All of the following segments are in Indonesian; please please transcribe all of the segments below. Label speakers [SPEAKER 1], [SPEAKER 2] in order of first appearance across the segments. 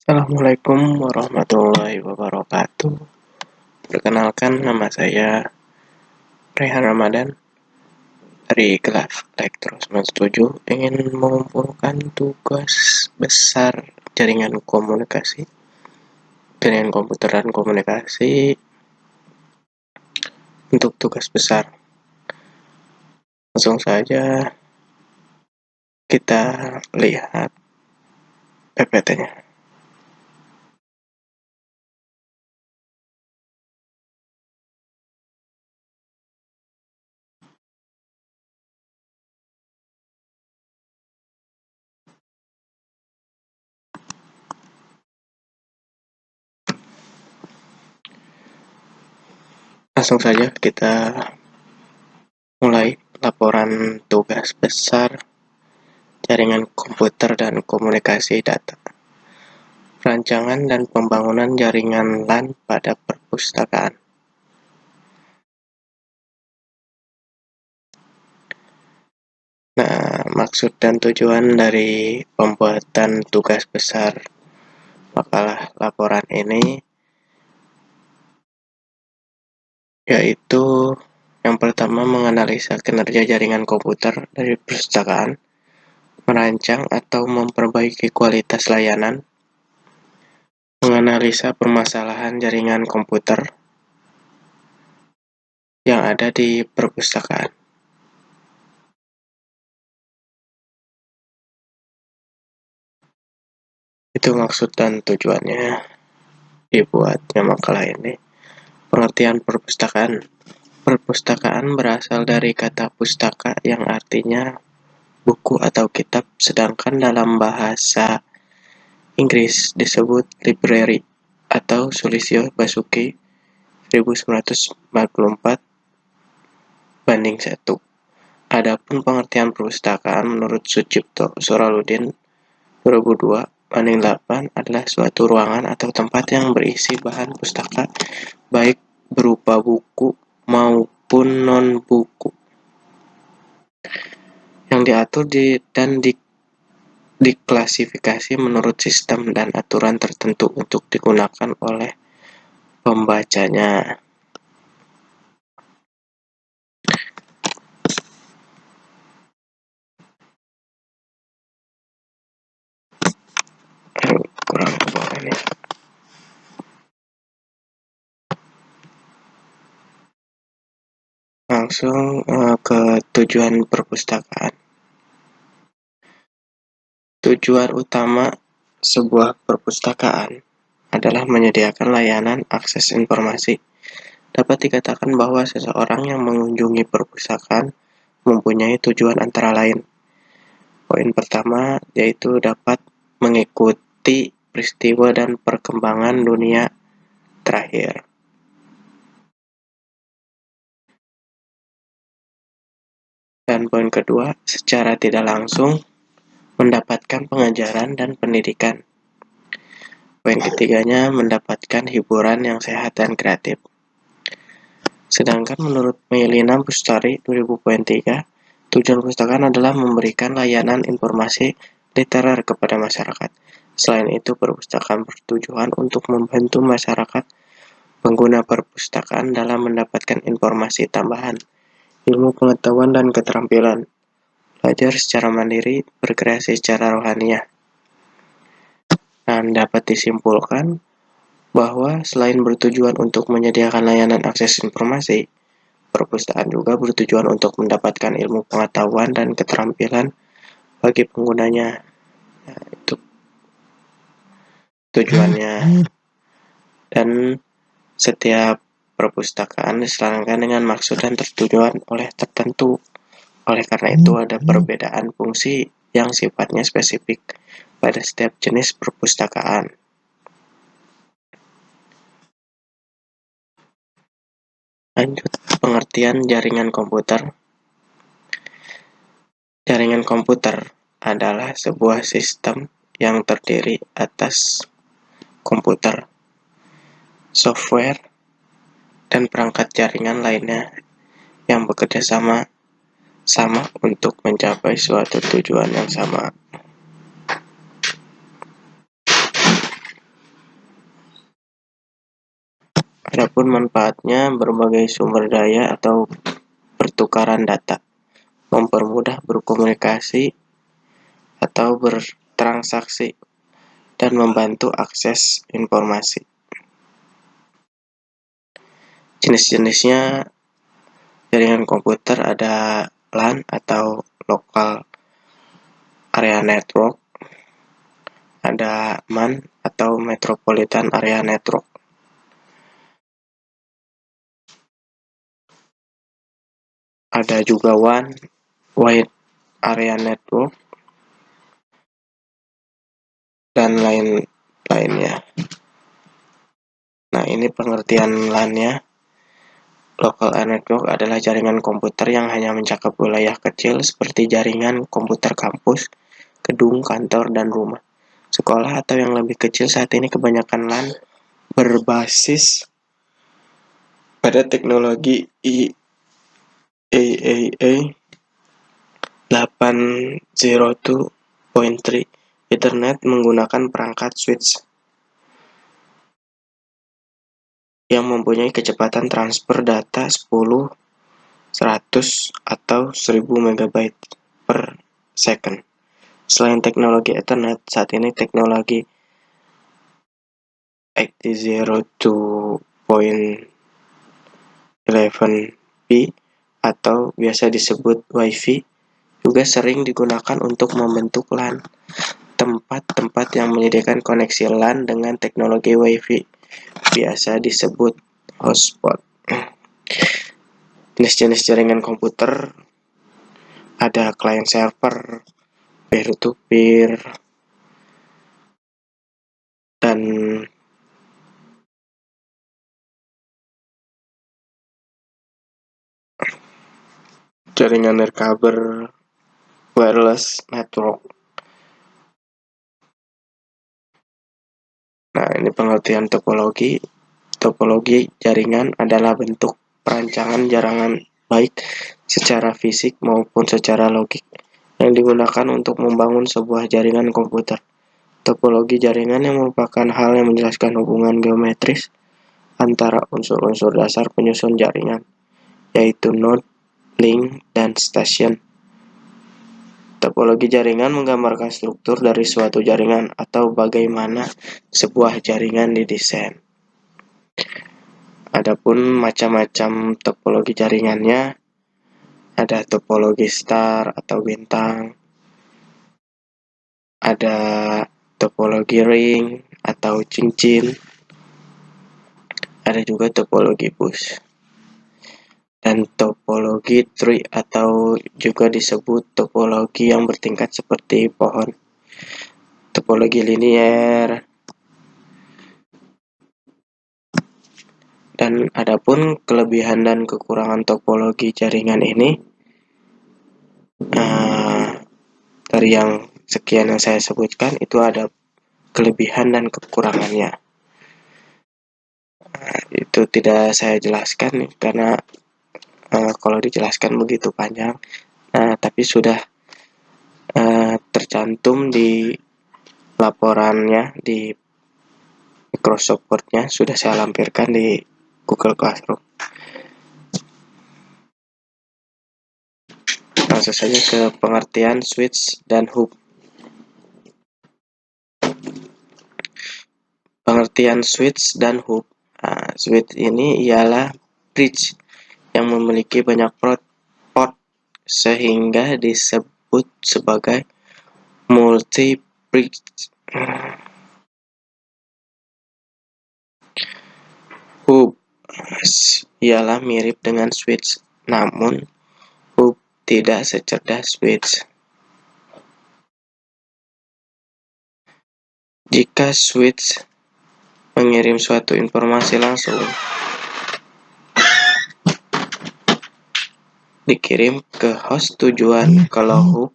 [SPEAKER 1] Assalamualaikum warahmatullahi wabarakatuh. Perkenalkan, nama saya Rehan Ramadan dari kelas Elektro 97, ingin mengumpulkan tugas besar jaringan komputer dan komunikasi untuk tugas besar. Langsung saja kita lihat PPT-nya. Langsung saja kita mulai laporan tugas besar jaringan komputer dan komunikasi data. Rancangan dan pembangunan jaringan LAN pada perpustakaan. Nah, maksud dan tujuan dari pembuatan tugas besar makalah laporan ini yaitu yang pertama, menganalisa kinerja jaringan komputer dari perpustakaan, merancang atau memperbaiki kualitas layanan, menganalisa permasalahan jaringan komputer yang ada di perpustakaan. Itu maksud dan tujuannya dibuatnya makalah ini. Pengertian perpustakaan. Perpustakaan berasal dari kata pustaka yang artinya buku atau kitab, sedangkan dalam bahasa Inggris disebut library atau Sulisyo Basuki 1944-1. Adapun pengertian perpustakaan menurut Sucipto Suraludin 2002-8 adalah suatu ruangan atau tempat yang berisi bahan pustaka baik berupa buku maupun non-buku yang diatur dan diklasifikasi menurut sistem dan aturan tertentu untuk digunakan oleh pembacanya. Kurang ke bawah ini. Langsung ke tujuan perpustakaan. Tujuan utama sebuah perpustakaan adalah menyediakan layanan akses informasi. Dapat dikatakan bahwa seseorang yang mengunjungi perpustakaan mempunyai tujuan antara lain. Poin pertama yaitu dapat mengikuti peristiwa dan perkembangan dunia terakhir. Dan poin kedua, secara tidak langsung mendapatkan pengajaran dan pendidikan. Poin ketiganya, mendapatkan hiburan yang sehat dan kreatif. Sedangkan menurut Meilina Bustari 2000.3, tujuan perpustakaan adalah memberikan layanan informasi literer kepada masyarakat. Selain itu, perpustakaan bertujuan untuk membantu masyarakat pengguna perpustakaan dalam mendapatkan informasi tambahan, ilmu pengetahuan dan keterampilan, belajar secara mandiri, berkreasi secara rohaniah. Dan dapat disimpulkan bahwa selain bertujuan untuk menyediakan layanan akses informasi, perpustakaan juga bertujuan untuk mendapatkan ilmu pengetahuan dan keterampilan bagi penggunanya. Nah, itu tujuannya. Dan setiap perpustakaan diselangkan dengan maksud dan tujuan oleh tertentu. Oleh karena itu ada perbedaan fungsi yang sifatnya spesifik pada setiap jenis perpustakaan. Lanjut, pengertian jaringan komputer. Jaringan komputer adalah sebuah sistem yang terdiri atas komputer, software, dan perangkat jaringan lainnya yang bekerja sama untuk mencapai suatu tujuan yang sama. Adapun manfaatnya berbagai sumber daya atau pertukaran data, mempermudah berkomunikasi atau bertransaksi, dan membantu akses informasi. Jenis-jenisnya jaringan komputer ada LAN atau Local Area Network, ada MAN atau Metropolitan Area Network. Ada juga WAN, Wide Area Network, dan lain-lainnya. Nah, ini pengertian LAN-nya. Local Area Network adalah jaringan komputer yang hanya mencakup wilayah kecil seperti jaringan komputer kampus, gedung, kantor, dan rumah. Sekolah atau yang lebih kecil saat ini kebanyakan LAN berbasis pada teknologi IAA 802.3 Ethernet menggunakan perangkat switch yang mempunyai kecepatan transfer data 10, 100, atau 1000 MB per second. Selain teknologi Ethernet, saat ini teknologi 802.11p atau biasa disebut Wi-Fi juga sering digunakan untuk membentuk LAN. Tempat-tempat yang menyediakan koneksi LAN dengan teknologi Wi-Fi biasa disebut hotspot. Jenis-jenis jaringan komputer ada client server, peer-to-peer, dan jaringan nirkabel wireless network. Nah, ini pengertian topologi. Topologi jaringan adalah bentuk perancangan jaringan baik secara fisik maupun secara logik yang digunakan untuk membangun sebuah jaringan komputer. Topologi jaringan yang merupakan hal yang menjelaskan hubungan geometris antara unsur-unsur dasar penyusun jaringan, yaitu node, link, dan station. Topologi jaringan menggambarkan struktur dari suatu jaringan atau bagaimana sebuah jaringan didesain. Adapun macam-macam topologi jaringannya, ada topologi star atau bintang, ada topologi ring atau cincin, ada juga topologi bus, dan topologi tree atau juga disebut topologi yang bertingkat seperti pohon, topologi linier. Dan adapun kelebihan dan kekurangan topologi jaringan ini, dari yang sekian yang saya sebutkan itu ada kelebihan dan kekurangannya. Itu tidak saya jelaskan nih, karena kalau dijelaskan begitu panjang. Tapi sudah tercantum di laporannya di Microsoft Word-nya, sudah saya lampirkan di Google Classroom. Langsung saja ke pengertian switch dan hub. Pengertian switch dan hub. Switch ini ialah bridge yang memiliki banyak port sehingga disebut sebagai multi-bridge. Hub ialah mirip dengan switch, namun hub tidak secerdas switch. Jika switch mengirim suatu informasi langsung dikirim ke host tujuan, kalau hub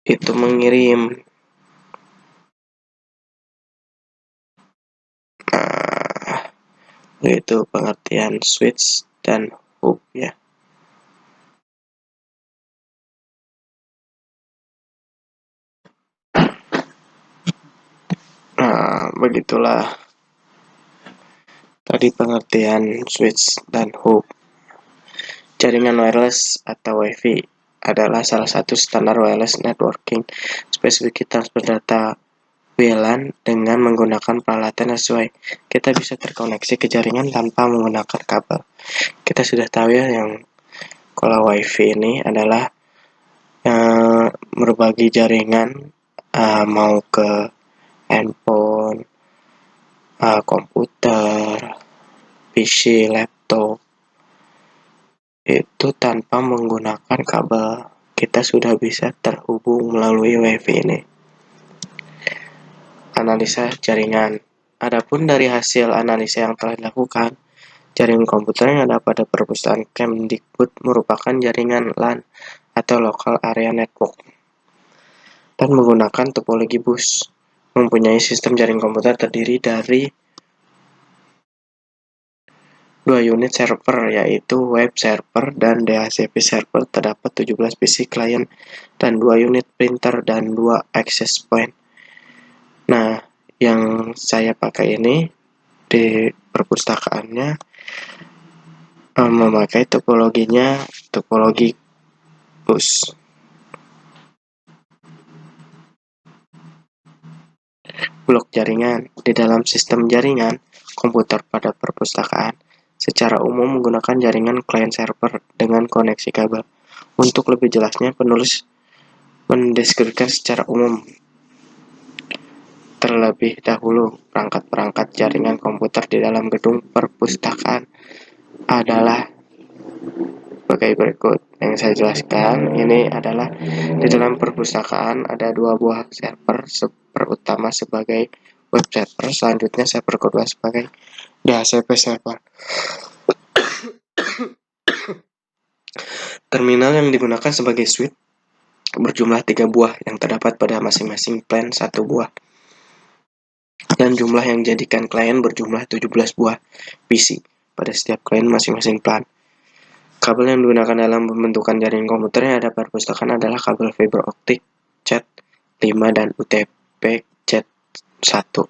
[SPEAKER 1] itu mengirim. Itu pengertian switch dan hub ya. Begitulah Tadi pengertian switch dan hub. Jaringan wireless atau Wi-Fi adalah salah satu standar wireless networking spesifik transfer data WLAN dengan menggunakan peralatan yang sesuai. Kita bisa terkoneksi ke jaringan tanpa menggunakan kabel. Kita sudah tahu ya yang kalau Wi-Fi ini adalah berbagi jaringan mau ke handphone, komputer, PC, laptop, itu tanpa menggunakan kabel. Kita sudah bisa terhubung melalui Wi-Fi ini. Analisa jaringan. Adapun dari hasil analisa yang telah dilakukan, jaringan komputer yang ada pada perpustakaan Kemdikbud merupakan jaringan LAN atau Local Area Network dan menggunakan topologi bus. Mempunyai sistem jaringan komputer terdiri dari dua unit server, yaitu web server dan DHCP server. Terdapat 17 PC client dan 2 unit printer dan 2 access point. Nah, yang saya pakai ini di perpustakaannya memakai topologinya topologi bus. Blok jaringan. Di dalam sistem jaringan komputer pada perpustakaan, secara umum menggunakan jaringan client server dengan koneksi kabel. Untuk lebih jelasnya, penulis mendeskripsikan secara umum. Terlebih dahulu, perangkat-perangkat jaringan komputer di dalam gedung perpustakaan adalah sebagai berikut. Yang saya jelaskan ini adalah di dalam perpustakaan ada 2 buah server, server utama sebagai web server, selanjutnya server kedua sebagai DHCP server. Terminal yang digunakan sebagai switch berjumlah 3 buah yang terdapat pada masing-masing plan 1 buah. Dan jumlah yang dijadikan klien berjumlah 17 buah PC pada setiap klien masing-masing plan. Kabel yang digunakan dalam pembentukan jaringan komputer yang ada perpustakaan adalah kabel fiber optik CAT5 dan UTP CAT1.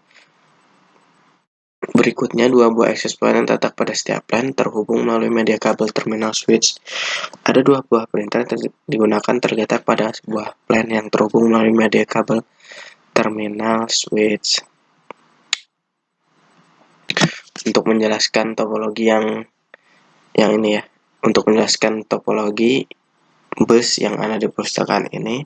[SPEAKER 1] Berikutnya, 2 buah access point yang terletak pada setiap LAN terhubung melalui media kabel terminal switch. Ada 2 buah printer yang digunakan terletak pada sebuah LAN yang terhubung melalui media kabel terminal switch. Untuk menjelaskan topologi yang ini ya, untuk menjelaskan topologi bus yang ada di perpustakaan ini,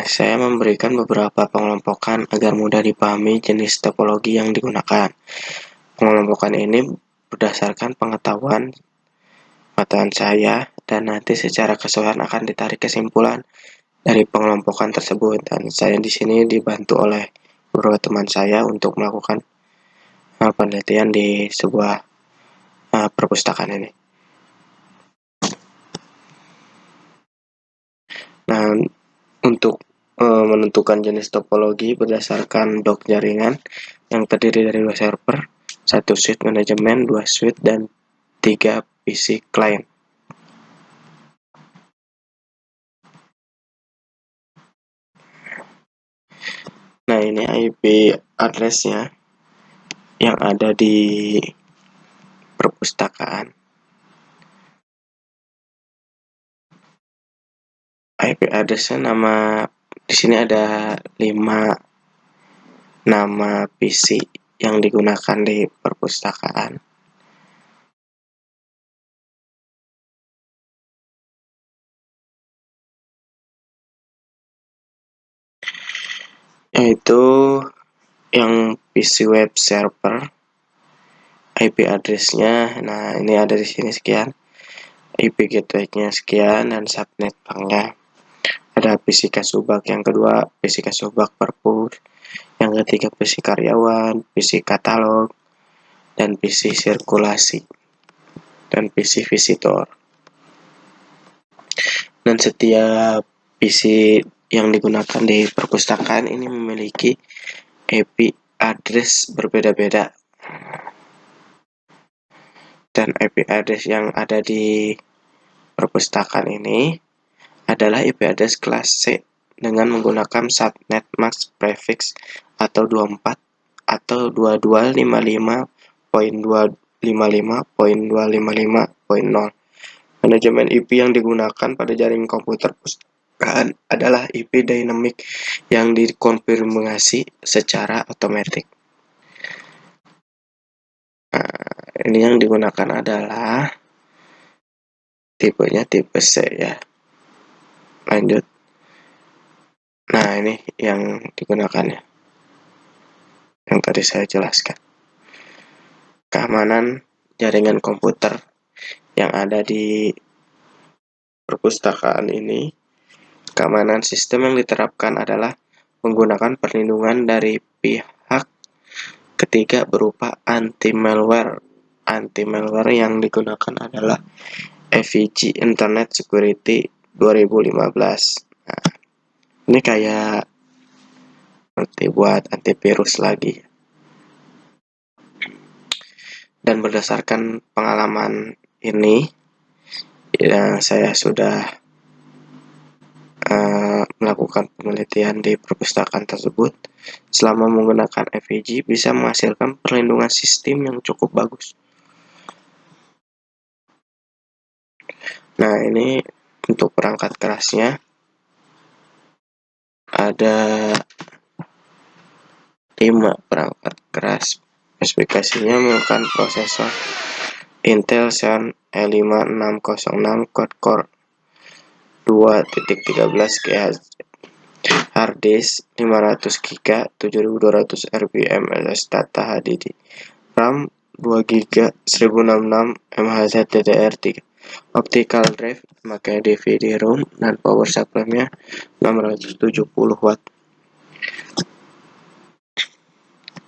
[SPEAKER 1] saya memberikan beberapa pengelompokan agar mudah dipahami jenis topologi yang digunakan. Pengelompokan ini berdasarkan pengetahuan saya, dan nanti secara keseluruhan akan ditarik kesimpulan dari pengelompokan tersebut. Dan saya di sini dibantu oleh beberapa teman saya untuk melakukan penelitian di sebuah perpustakaan ini. Nah, untuk menentukan jenis topologi berdasarkan blok jaringan yang terdiri dari 2 server, 1 switch manajemen, 2 switch, dan 3 PC client. Nah, ini IP address-nya yang ada di perpustakaan. IP address-nya di sini ada 5 nama PC yang digunakan di perpustakaan. Yaitu yang PC web server, IP address-nya, nah ini ada di sini sekian, IP gateway-nya sekian, dan subnet banknya. Ada PC kasubag yang kedua, PC kasubag perpus, yang ketiga PC karyawan, PC katalog, dan PC sirkulasi, dan PC visitor. Dan setiap PC yang digunakan di perpustakaan ini memiliki IP address berbeda-beda. Dan IP address yang ada di perpustakaan ini adalah IP address kelas C dengan menggunakan subnet mask prefix atau 24 atau 2255.255.255.0. Manajemen IP yang digunakan pada jaringan komputer perpustakaan adalah IP dynamic yang dikonfirmasi secara otomatis. Nah, ini yang digunakan adalah tipenya tipe C ya. Lanjut. Nah, ini yang digunakannya. Yang tadi saya jelaskan. Keamanan jaringan komputer yang ada di perpustakaan ini, keamanan sistem yang diterapkan adalah menggunakan perlindungan dari pihak ketiga berupa anti-malware. Anti-malware yang digunakan adalah FIG Internet Security 2015. Nah, ini kayak seperti buat antivirus lagi. Dan berdasarkan pengalaman ini, ya, saya sudah melakukan penelitian di perpustakaan tersebut. Selama menggunakan FIG bisa menghasilkan perlindungan sistem yang cukup bagus. Nah, ini untuk perangkat kerasnya ada 5 perangkat keras. Spesifikasinya menggunakan prosesor Intel Xeon E5606 quad-core 2.13 GHz, hard disk 500 GB 7200 RPM SSD data HDD, RAM 2 GB 1066 MHz DDR3, optical drive memakai DVD-ROM dan power supply-nya 670 watt.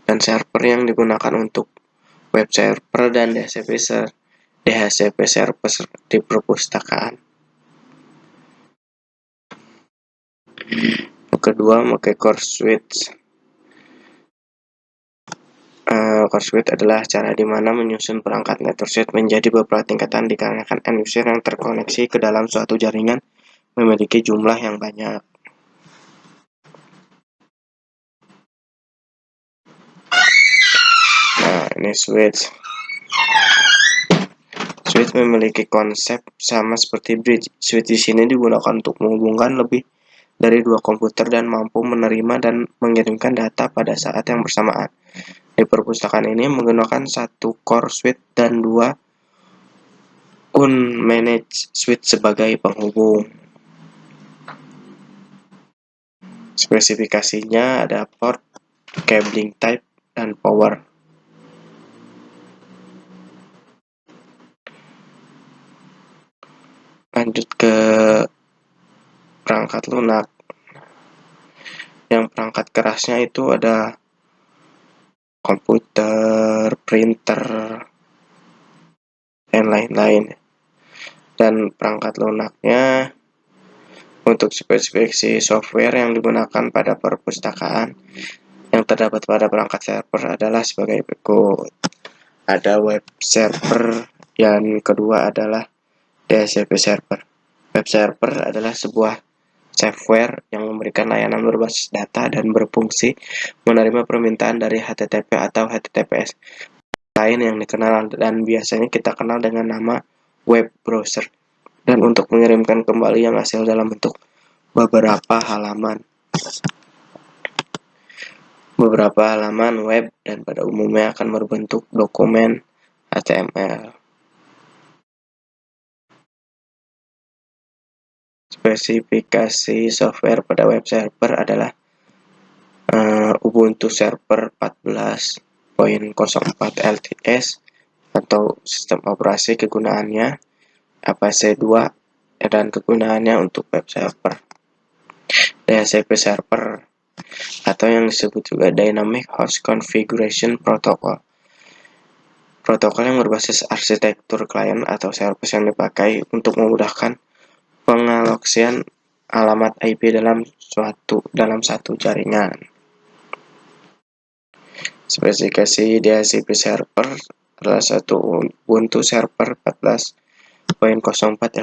[SPEAKER 1] Dan server yang digunakan untuk web server dan DHCP server di perpustakaan. Yang kedua, memakai core switch. Core switch adalah cara di mana menyusun perangkat network switch menjadi beberapa tingkatan dikarenakan end user yang terkoneksi ke dalam suatu jaringan memiliki jumlah yang banyak. Nah, ini switch. Switch memiliki konsep sama seperti bridge. Switch di sini digunakan untuk menghubungkan lebih dari 2 komputer dan mampu menerima dan mengirimkan data pada saat yang bersamaan. Di perpustakaan ini menggunakan 1 core switch dan 2 unmanaged switch sebagai penghubung. Spesifikasinya ada port, cabling type, dan power. Lanjut ke perangkat lunak. Yang perangkat kerasnya itu ada komputer, printer, dan lain-lain. Dan perangkat lunaknya untuk spesifikasi software yang digunakan pada perpustakaan yang terdapat pada perangkat server adalah sebagai berikut. Ada web server, yang kedua adalah DHCP server. Web server adalah sebuah software yang memberikan layanan berbasis data dan berfungsi menerima permintaan dari HTTP atau HTTPS lain yang dikenal dan biasanya kita kenal dengan nama web browser, dan untuk mengirimkan kembali yang hasil dalam bentuk beberapa halaman web dan pada umumnya akan berbentuk dokumen HTML. Spesifikasi software pada web server adalah Ubuntu Server 14.04 LTS atau sistem operasi kegunaannya APC2 dan kegunaannya untuk web server. DHCP server atau yang disebut juga Dynamic Host Configuration Protocol. Protokol yang berbasis arsitektur klien atau service yang dipakai untuk memudahkan pengalokasian alamat IP dalam satu jaringan. Spesifikasi DHCP server adalah satu Ubuntu Server 14.04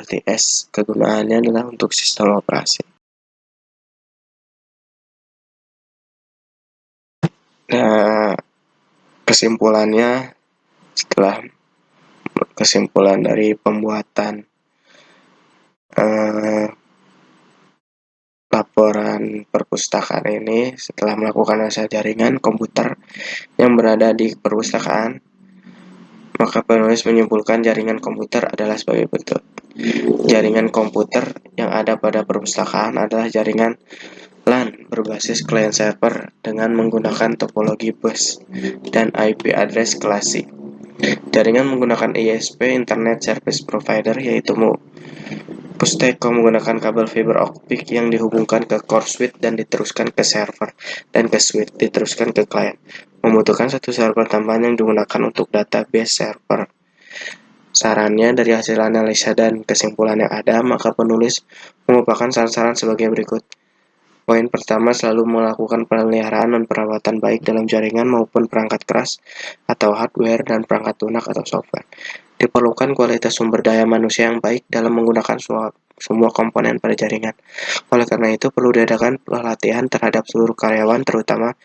[SPEAKER 1] LTS. Kegunaannya adalah untuk sistem operasi. Nah, kesimpulannya, setelah kesimpulan dari pembuatan laporan perpustakaan ini, setelah melakukan analisa jaringan komputer yang berada di perpustakaan, maka penulis menyimpulkan jaringan komputer adalah sebagai berikut. Jaringan komputer yang ada pada perpustakaan adalah jaringan LAN berbasis client server dengan menggunakan topologi bus dan IP address klasik. Jaringan menggunakan ISP (Internet Service Provider), yaitu Pusteco menggunakan kabel fiber optik yang dihubungkan ke core switch dan diteruskan ke server, dan ke switch diteruskan ke klien. Membutuhkan satu server tambahan yang digunakan untuk database server. Sarannya dari hasil analisa dan kesimpulan yang ada, maka penulis mengupayakan saran-saran sebagai berikut. Poin pertama, selalu melakukan pemeliharaan dan perawatan baik dalam jaringan maupun perangkat keras atau hardware dan perangkat lunak atau software. Diperlukan kualitas sumber daya manusia yang baik dalam menggunakan semua komponen pada jaringan. Oleh karena itu, perlu diadakan pelatihan terhadap seluruh karyawan, terutama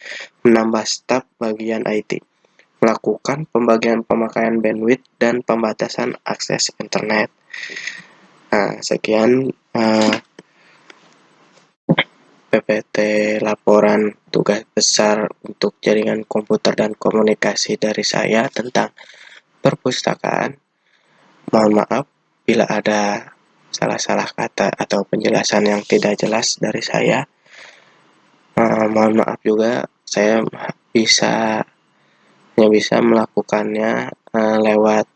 [SPEAKER 1] menambah staf bagian IT. Melakukan pembagian pemakaian bandwidth dan pembatasan akses internet. Nah, sekian PPT laporan tugas besar untuk jaringan komputer dan komunikasi dari saya tentang perpustakaan. Mohon maaf bila ada salah-salah kata atau penjelasan yang tidak jelas dari saya. Mohon maaf juga, saya bisa melakukannya lewat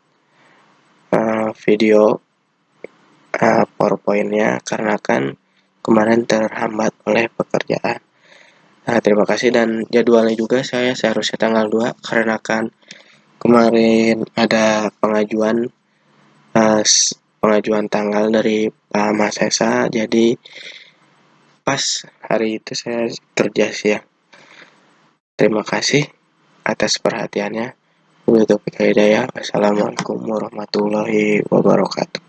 [SPEAKER 1] video PowerPoint-nya karena kan kemarin terhambat oleh pekerjaan. Terima kasih, dan jadwalnya juga saya seharusnya tanggal 2 karena kan kemarin ada pengajuan tanggal dari Pak Mas Esa, jadi pas hari itu saya kerja siang. Terima kasih atas perhatiannya. Wassalamualaikum warahmatullahi wabarakatuh.